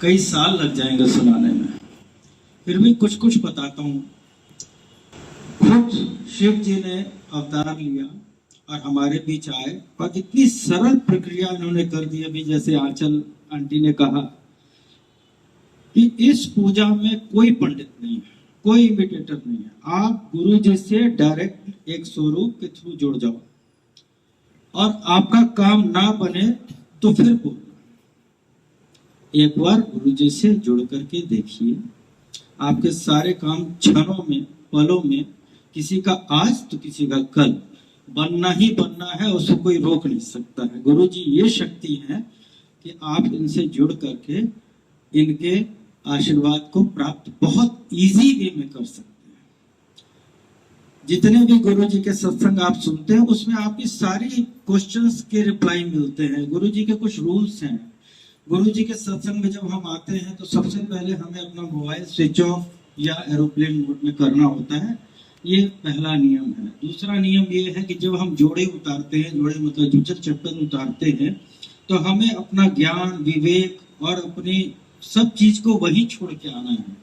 कई साल लग जाएंगे सुनाने में, फिर भी कुछ कुछ बताता हूँ। खुद शिव जी ने अवतार लिया और हमारे बीच आए और इतनी सरल प्रक्रिया इन्होंने कर दी। अभी जैसे आंचल आंटी ने कहा कि इस पूजा में कोई पंडित नहीं है, कोई इमिटेटर नहीं है, आप गुरु जी से डायरेक्ट एक स्वरूप के थ्रू जुड़ जाओ और आपका काम ना बने तो फिर बोलो। एक बार गुरु जी से जुड़ करके देखिए, आपके सारे काम क्षणों में, पलों में, किसी का आज तो किसी का कल बनना ही बनना है, उसको कोई रोक नहीं सकता है। गुरु जी ये शक्ति है कि आप इनसे जुड़ करके इनके आशीर्वाद को प्राप्त बहुत इजी वे में कर सकते हैं। जितने भी गुरु जी के सत्संग आप सुनते हैं उसमें आपकी सारी क्वेश्चंस के रिप्लाई मिलते हैं। गुरु जी के कुछ रूल्स हैं। गुरु जी के सत्संग में जब हम आते हैं तो सबसे पहले हमें अपना मोबाइल स्विच ऑफ या एरोप्लेन मोड में करना होता है, ये पहला नियम है। दूसरा नियम ये है कि जब हम जोड़े उतारते हैं, जोड़े मतलब जूचर चप्पल उतारते हैं, तो हमें अपना ज्ञान, विवेक और अपनी सब चीज को वही छोड़ के आना है।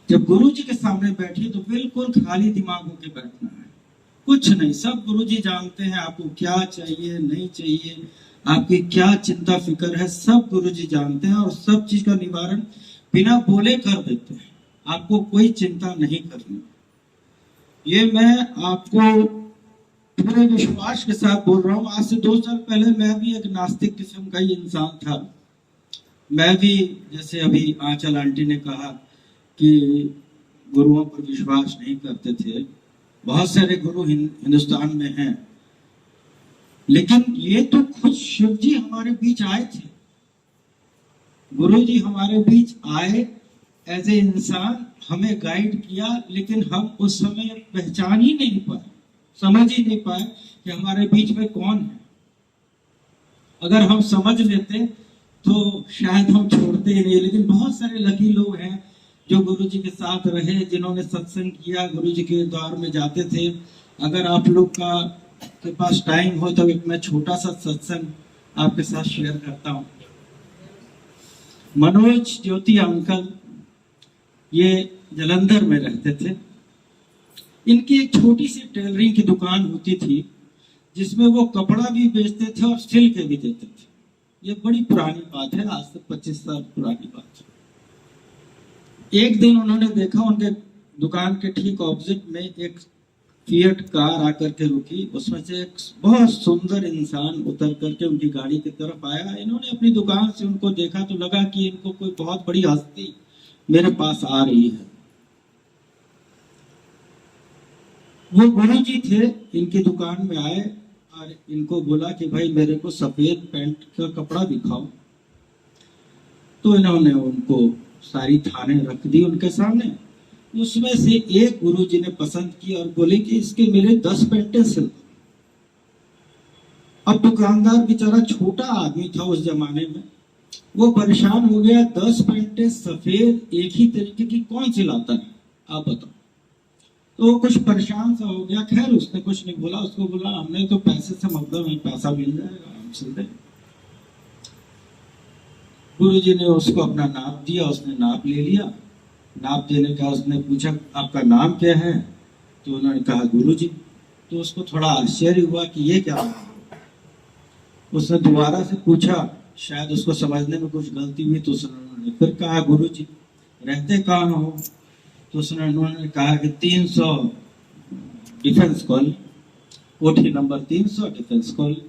जब गुरु जी के सामने बैठिए तो बिल्कुल खाली दिमाग होकर बैठना है, कुछ नहीं। सब गुरु जी जानते हैं आपको क्या चाहिए, नहीं चाहिए, आपकी क्या चिंता फिक्र है, सब गुरु जी जानते हैं और सब चीज का निवारण बिना बोले कर देते हैं। आपको कोई चिंता नहीं करनी। ये मैं आपको पूरे विश्वास के साथ बोल रहा हूँ। आज से 2 साल पहले मैं भी एक नास्तिक किस्म का ही इंसान था। मैं भी, जैसे अभी आंचल आंटी ने कहा कि गुरुओं पर विश्वास नहीं करते थे, बहुत सारे गुरु हिंदुस्तान में हैं, लेकिन ये तो खुद शिव जी हमारे बीच आए थे। गुरु जी हमारे बीच आए एज ए इंसान, हमें गाइड किया, लेकिन हम उस समय पहचान ही नहीं पाए, समझ ही नहीं पाए कि हमारे बीच में कौन है। अगर हम समझ लेते तो शायद हम छोड़ते ही नहीं। लेकिन बहुत सारे लकी लोग हैं जो गुरु जी के साथ रहे, जिन्होंने सत्संग किया, गुरु जी के द्वार में जाते थे। अगर आप लोग के पास टाइम हो तो एक मैं छोटा सा सत्संग आपके साथ शेयर करता हूँ। मनोज ज्योति अंकल ये जलंधर में रहते थे। इनकी एक छोटी सी टेलरिंग की दुकान होती थी जिसमें वो कपड़ा भी बेचते थे और सिल के भी देते थे। ये बड़ी पुरानी बात है, आज से 25 साल पुरानी बात है। एक दिन उन्होंने देखा उनके दुकान के ठीक ऑपोजिट में एक फिएट कार आकर के रुकी। उसमें से एक बहुत सुंदर इंसान उतर करके उनकी गाड़ी की तरफ आया। इन्होंने अपनी दुकान से उनको देखा तो लगा कि इनको कोई बहुत बड़ी हस्ती मेरे पास आ रही है। वो गुरु जी थे, इनकी दुकान में आए और इनको बोला कि भाई मेरे को सफेद पैंट का कपड़ा दिखाओ। तो इन्होंने उनको सारी थाने रख दी उनके सामने। उसमें से एक गुरु जी ने पसंद की और बोले कि इसके मेरे 10 पैंटें सिल। अब दुकानदार बेचारा छोटा आदमी था उस जमाने में, वो परेशान हो गया। 10 पैंटें सफेद एक ही तरीके की कौन सिलाता है, आप बताओ। तो वो कुछ परेशान सा हो गया। खैर उसने कुछ नहीं बोला, उसको बोला हमने तो पैसे से मतलब है, पैसा मिल जाएगा, हम सिल दें। गुरु जी ने उसको अपना नाप दिया, उसने नाप ले लिया। नाप देने का उसने पूछा आपका नाम क्या है, तो उन्होंने कहा गुरु जी। तो उसको थोड़ा आश्चर्य हुआ कि ये क्या है। उसने दोबारा से पूछा, शायद उसको समझने में कुछ गलती हुई, तो उन्होंने फिर कहा गुरु जी रहते कहाँ हो। तो उन्होंने कहा कि 300 डिफेंस कॉलोनी, कोठी नंबर 300 डिफेंस कॉलोनी।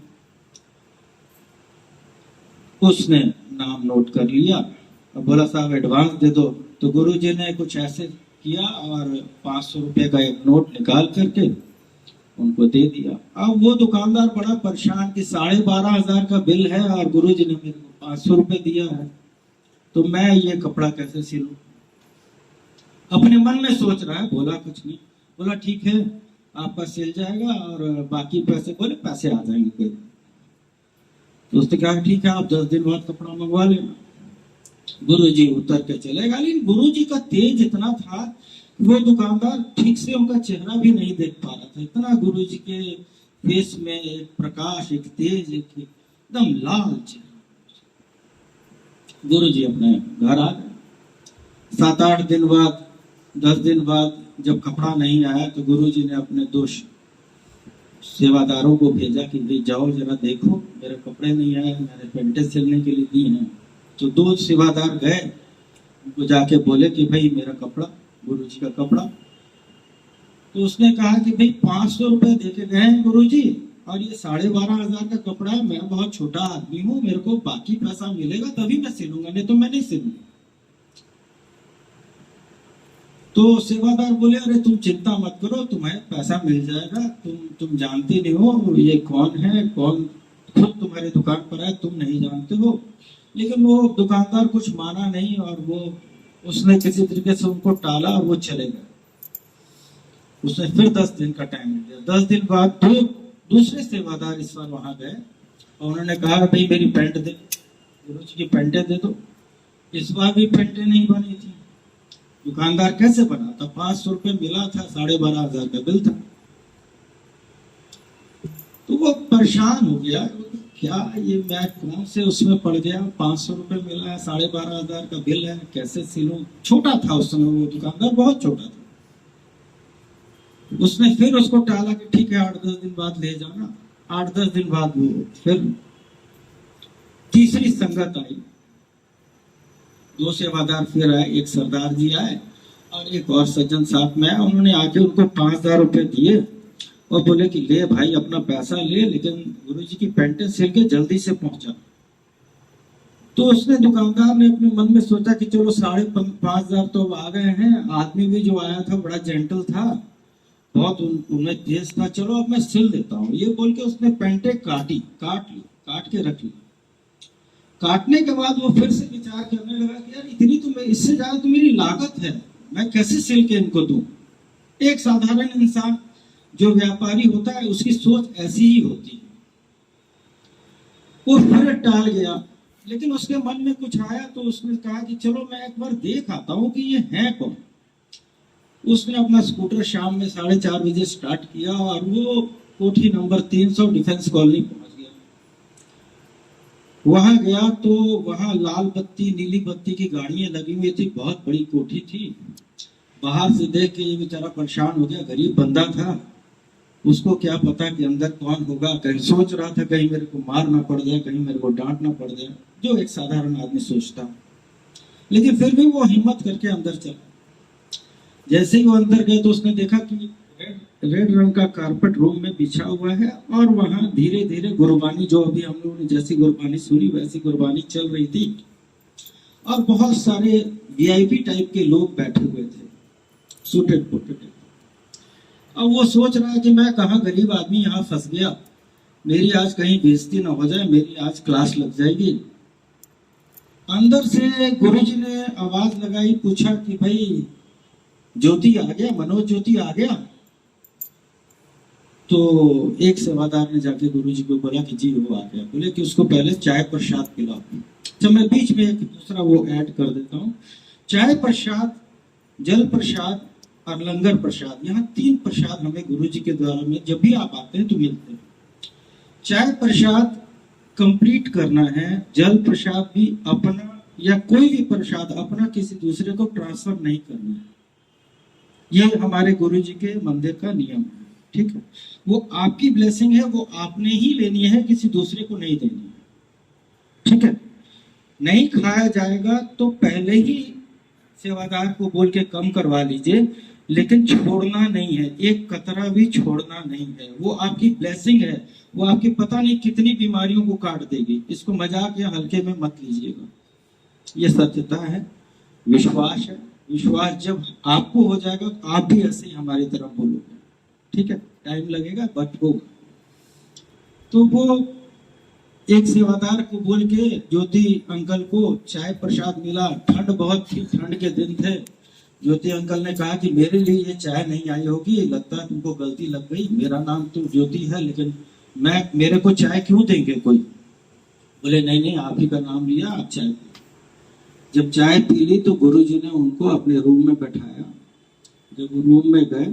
उसने नाम नोट कर लिया और बोला साहब एडवांस दे दो। तो गुरु जी ने कुछ ऐसे किया और 500 रुपए का एक नोट निकाल करके उनको दे दिया। अब वो दुकानदार बड़ा परेशान कि 12,500 का बिल है और गुरु जी ने मेरे को 500 रुपए दिया है, तो मैं ये कपड़ा कैसे सिलूं। अपने मन में सोच रहा है, बोला कुछ नहीं। बोला ठीक है आपका सिल जाएगा और बाकी पैसे, बोले पैसे आ जाएंगे। तो उसने कहा ठीक है आप 10 दिन बाद कपड़ा मंगवा लेना। गुरु जी उतर के चले गए। लेकिन गुरु जी का तेज इतना था, वो दुकानदार ठीक से उनका चेहरा भी नहीं देख पा रहा था। इतना गुरु जी के फेस में एक प्रकाश, एक तेज, एक एकदम लाल चेहरा। गुरुजी अपने घर आ गए। 7-8 दिन बाद, 10 दिन बाद जब कपड़ा नहीं आया तो गुरुजी ने अपने दो सेवादारों को भेजा कि भाई जाओ जरा देखो, मेरे कपड़े नहीं आए, मैंने पेंटे सिलने के लिए दी हैं। तो 2 सेवादार गए, उनको जाके बोले कि भाई मेरा कपड़ा, गुरुजी का कपड़ा। तो उसने कहा कि भाई 500 रुपए दे के गए हैं गुरुजी, और ये 12,500 का कपड़ा है, मैं बहुत छोटा आदमी हूँ, मेरे को बाकी पैसा मिलेगा तभी मैं सिलूंगा, नहीं तो मैं नहीं सिलूंगा। तो सेवादार बोले अरे तुम चिंता मत करो, तुम्हें पैसा मिल जाएगा, तुम जानते नहीं हो ये कौन है, कौन खुद तुम्हारी दुकान पर है, तुम नहीं जानते हो। लेकिन वो दुकानदार कुछ माना नहीं, और उसने किसी तरीके से उनको टाला और वो चले गए। उसने फिर 10 दिन का टाइम दिया। 10 दिन बाद दूसरे सेवादार इस बार वहां गए और उन्होंने कहा भाई मेरी पैंट दे, गुरुजी की पैंटें दे दो। इस बार भी पैंटें नहीं बनी थी। दुकानदार कैसे बनाता, 500 रुपए मिला था, 12,500 का बिल था। तो वो परेशान हो गया, क्या ये मैं कौन से उसमें पड़ गया, 500 रुपए मिला है, 12,500 का बिल है, कैसे सिलूं। छोटा था उस समय वो दुकानदार, बहुत छोटा था। उसने फिर उसको टाला कि ठीक है 8-10 दिन बाद ले जाना। 8-10 दिन बाद वो फिर तीसरी संगत आई, 2 सेवादार फिर आए, एक सरदार जी आए और एक और सज्जन साथ में आए। उन्होंने आके उनको 5,000 रुपए दिए और बोले कि ले भाई अपना पैसा ले, लेकिन गुरुजी की पैंटें सिल के जल्दी से पहुंचा। तो उसने दुकानदार ने अपने मन में सोचा कि चलो 5,500 तो आ गए हैं, आदमी भी जो आया था बड़ा जेंटल था, बहुत उन्हें तेज था, चलो अब मैं सिल देता हूँ। ये बोल के उसने पैंटें काट के रख ली। काटने के बाद वो फिर से विचार करने लगा कि यार इतनी तो मैं, इससे ज्यादा तो मेरी लागत है, मैं कैसे सिल के इनको दूं। एक साधारण इंसान जो व्यापारी होता है उसकी सोच ऐसी ही होती है। वो फिर टाल गया, लेकिन उसके मन में कुछ आया तो उसने कहा कि चलो मैं एक बार देख आता हूँ कि ये है कौन। उसने अपना स्कूटर शाम में 4:30 बजे स्टार्ट किया और वो कोठी नंबर 300 डिफेंस कॉलोनी पहुंच गया। वहां गया तो वहां लाल बत्ती नीली बत्ती की गाड़ियां लगी हुई थी, बहुत बड़ी कोठी थी। बाहर से देख के ये बेचारा परेशान हो गया, गरीब बंदा था, उसको क्या पता कि अंदर कौन होगा। कहीं सोच रहा था कहीं मेरे को मार ना पड़ जाए, कहीं मेरे को डांट ना पड़ जाए, जो एक साधारण आदमी सोचता। लेकिन फिर भी वो हिम्मत करके अंदर चला। जैसे ही वो अंदर गए तो उसने देखा कि रेड रंग का कारपेट रूम में बिछा हुआ है और वहां धीरे धीरे गुरबानी, जो अभी हम लोगों ने जैसी गुरबानी सुनी वैसी गुरबानी चल रही थी, और बहुत सारे वीआईपी टाइप के लोग बैठे हुए थे, सूटेड पोटेड। अब वो सोच रहा है कि मैं कहाँ गरीब आदमी यहाँ फंस गया, मेरी आज कहीं बेइज्जती ना हो जाए, मेरी आज क्लास लग जाएगी। अंदर से गुरुजी ने आवाज लगाई, पूछा कि भाई ज्योति आ गया, मनोज ज्योति आ गया। तो एक सेवादार ने जाके गुरुजी को बोला कि जी वो आ गया। बोले कि उसको पहले चाय प्रसाद पिलाओ। तो मैं बीच में एक दूसरा वो ऐड कर देता हूँ, चाय प्रसाद, जल प्रसाद और लंगर प्रसाद, यहाँ 3 प्रसाद हमें गुरुजी के द्वारा में जब भी आप आते हैं तो मिलते हैं। चाय प्रसाद कंप्लीट करना है, जल प्रसाद भी अपना, या कोई भी प्रसाद अपना किसी दूसरे को ट्रांसफर नहीं करना है। ये हमारे गुरुजी के मंदिर का नियम है, ठीक है। वो आपकी ब्लेसिंग है, वो आपने ही लेनी है, किसी दूसरे को नहीं देनी है, ठीक है। नहीं खाया जाएगा तो पहले ही सेवादार को बोल के कम करवा लीजिए, लेकिन छोड़ना नहीं है, एक कतरा भी छोड़ना नहीं है। वो आपकी ब्लेसिंग है, वो आपकी पता नहीं कितनी बीमारियों को काट देगी। इसको मजाक या हल्के में मत लीजिएगा, ये सत्यता है, विश्वास है। विश्वास जब आपको हो जाएगा तो आप भी ऐसे ही हमारी तरफ बोलोगे, ठीक है। टाइम लगेगा बट होगा। तो वो एक सेवादार को बोल के ज्योति अंकल को चाय प्रसाद मिला। ठंड बहुत थी, ठंड के दिन थे। ज्योति अंकल ने कहा कि मेरे लिए ये चाय नहीं आई होगी, लगता है तुमको गलती लग गई, मेरा नाम तो ज्योति है, लेकिन मेरे को चाय क्यों देंगे कोई। बोले नहीं नहीं, आप ही का नाम लिया, आप चाय। जब चाय पी ली तो गुरुजी ने उनको अपने रूम में बैठाया। जब रूम में गए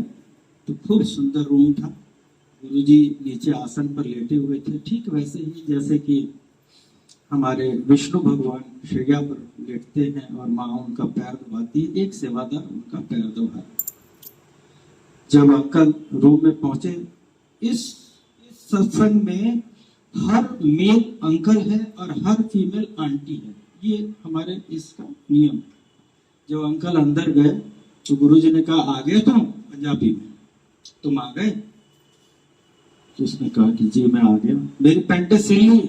तो खूब सुंदर रूम था। गुरुजी नीचे आसन पर लेटे हुए थे, ठीक वैसे ही जैसे कि हमारे विष्णु भगवान शैया पर लेटते हैं और माँ उनका पैर दबाती है, एक सेवादार उनका पैर दबा। जब अंकल रूम में पहुंचे, इस सत्संग में हर मेल अंकल है और हर फीमेल आंटी है, ये हमारे इसका नियम। जब अंकल अंदर गए तो गुरुजी ने कहा, आ गए तुम? पंजाबी में, तुम आ गए? तो उसने कहा कि जी मैं आ गया, मेरी पैंटें सिल ली।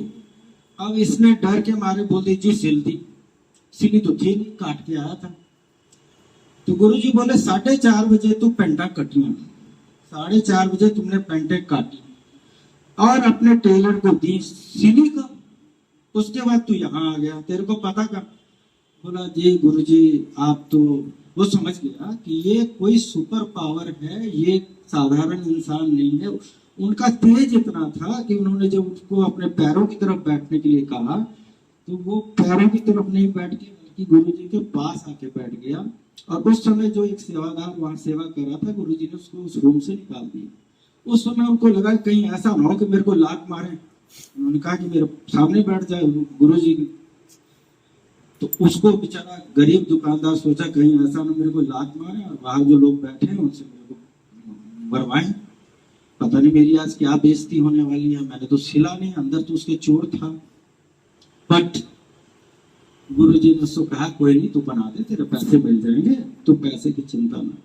अब इसने डर के मारे बोल दी, जी सिल दी। सिली तो थी नहीं, काट के आया था। तो गुरुजी बोले 4:30 बजे तू पेंटा कटियां, 4:30 बजे तुमने पेंटें काटी और अपने टेलर को दी, सिली कब? उसके बाद तू यहाँ आ गया, तेरे को पता कब? बोला जी गुरुजी आप तो, वो समझ गया कि ये कोई सुपर पावर है, ये साधारण इंसान नहीं है। उनका तेज इतना था कि उन्होंने जब उसको अपने पैरों की तरफ बैठने के लिए कहा तो वो पैरों की तरफ नहीं बैठ के बल्कि गुरुजी के पास आके बैठ गया। और उस समय जो एक सेवादार वहां सेवा कर रहा था, गुरुजी ने उसको उस रूम से निकाल दिया। उस समय उनको लगा कहीं ऐसा ना हो कि मेरे को लात मारे। उन्होंने कहा कि मेरे सामने बैठ जाए गुरुजी। तो उसको बेचारा गरीब दुकानदार सोचा कहीं ऐसा ना मेरे को लात मारे और बाहर जो लोग बैठे हैं उनसे मेरे को मरवाएं, पता नहीं मेरी आज क्या बेइज्जती होने वाली है। मैंने तो सिला नहीं, अंदर तो उसके चोर था। बट गुरुजी ने उसको कहा कोई नहीं, तू बना दे, तेरे पैसे मिल जाएंगे, तो पैसे की चिंता ना।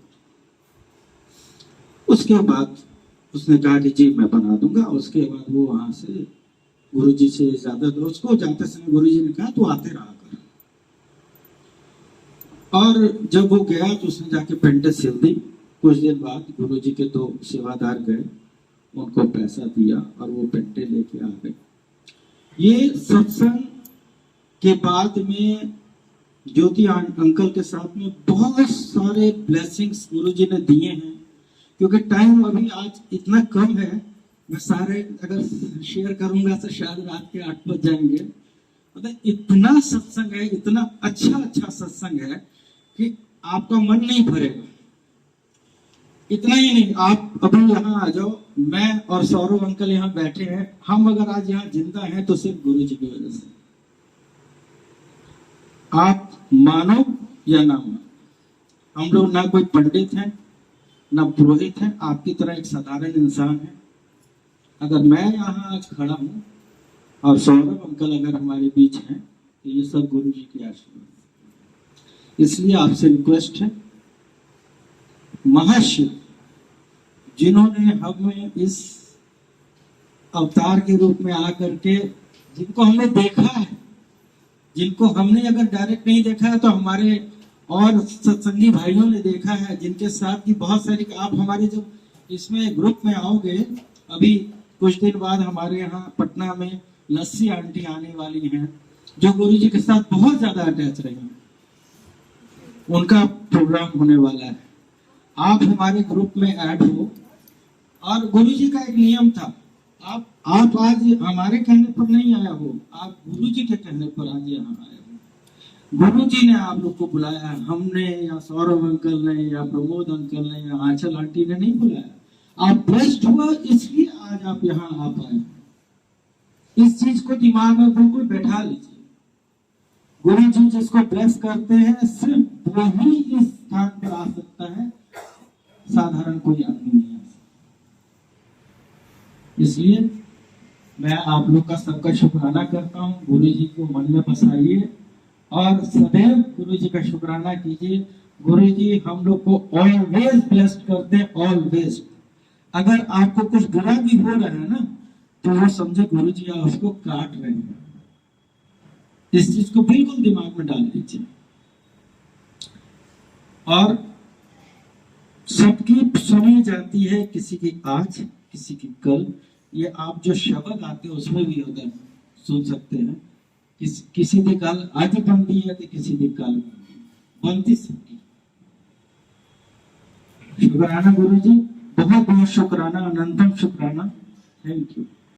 उसके बाद उसने कहा कि जी मैं बना दूंगा। उसके बाद वो वहां से गुरुजी से इजाजत, उसको जाते समय गुरुजी ने कहा तू आते रहा कर। और जब वो गया तो उसने जाके पेंटें सिल दी। कुछ देर बाद गुरुजी के 2 सेवादार गए, उनको पैसा दिया और वो पेंटें लेके आ गए। ये सत्संग के बाद में ज्योति अंकल के साथ में बहुत सारे ब्लेसिंग्स गुरुजी ने दिए हैं। क्योंकि टाइम अभी आज इतना कम है, मैं सारे अगर शेयर करूंगा तो शायद रात के 8 बज जाएंगे। मतलब इतना सत्संग है, इतना अच्छा सत्संग है कि आपका मन नहीं भरेगा। इतना ही नहीं, आप अभी यहाँ आ जाओ, मैं और सौरभ अंकल यहाँ बैठे हैं, हम अगर आज यहाँ जिंदा हैं तो सिर्फ गुरुजी की वजह से। आप मानो या ना मानो, हम लोग ना कोई पंडित हैं ना पुरोहित हैं, आपकी तरह एक साधारण इंसान है। अगर मैं यहाँ आज खड़ा हूँ और सौरभ अंकल अगर हमारे बीच हैं तो ये सब गुरुजी के आशीर्वाद। इसलिए आपसे रिक्वेस्ट है, महाशिव जिन्होंने हमें इस अवतार के रूप में आकर के, जिनको हमने देखा है, जिनको हमने अगर डायरेक्ट नहीं देखा है तो हमारे और सत्संगी भाइयों ने देखा है, जिनके साथ की बहुत सारी, आप हमारे जब इसमें ग्रुप में आओगे, अभी कुछ दिन बाद हमारे यहाँ पटना में लस्सी आंटी आने वाली हैं जो गुरुजी के साथ बहुत ज्यादा अटैच रही हैं, उनका प्रोग्राम होने वाला है। आप हमारे ग्रुप में ऐड हो। और गुरुजी का एक नियम था, आप आज हमारे कहने पर नहीं आया हो, आप गुरुजी के कहने पर आज यहाँ आए हो। गुरुजी ने आप लोग को बुलाया, हमने या सौरभ अंकल ने या प्रमोद अंकल ने या आंचल आंटी ने नहीं बुलाया। आप ब्लेस्ड हुआ इसलिए आज आप यहाँ आ पाए। इस चीज को दिमाग में बिल्कुल बैठा लीजिए। गुरुजी जिसको ब्लेस करते हैं सिर्फ वही इस स्थान पर आ सकता है, साधारण कोई आदमी नहीं आ सकता। इसलिए मैं आप लोग का सबका शुक्राना करता हूँ। गुरुजी को मन में बसाइए और सदैव गुरुजी का शुक्राना कीजिए। गुरुजी हम लोग को ऑलवेज ब्लेस्ड करते हैं, ऑलवेज। अगर आपको कुछ बुरा भी हो रहा है ना तो वो समझे गुरुजी आपको काट रहे हैं। इस चीज को बिल्कुल दिमाग में डाल लीजिए। और सबकी सुनी जाती है, किसी की आज किसी की कल। ये आप जो शब्द आते हैं उसमें भी उधर सुन सकते हैं। किसी की कल आज बनती है तो किसी की कल बनती सबकी। शुक्राना गुरुजी, बहुत बहुत शुक्राना, अनंतम शुक्राना। Thank you.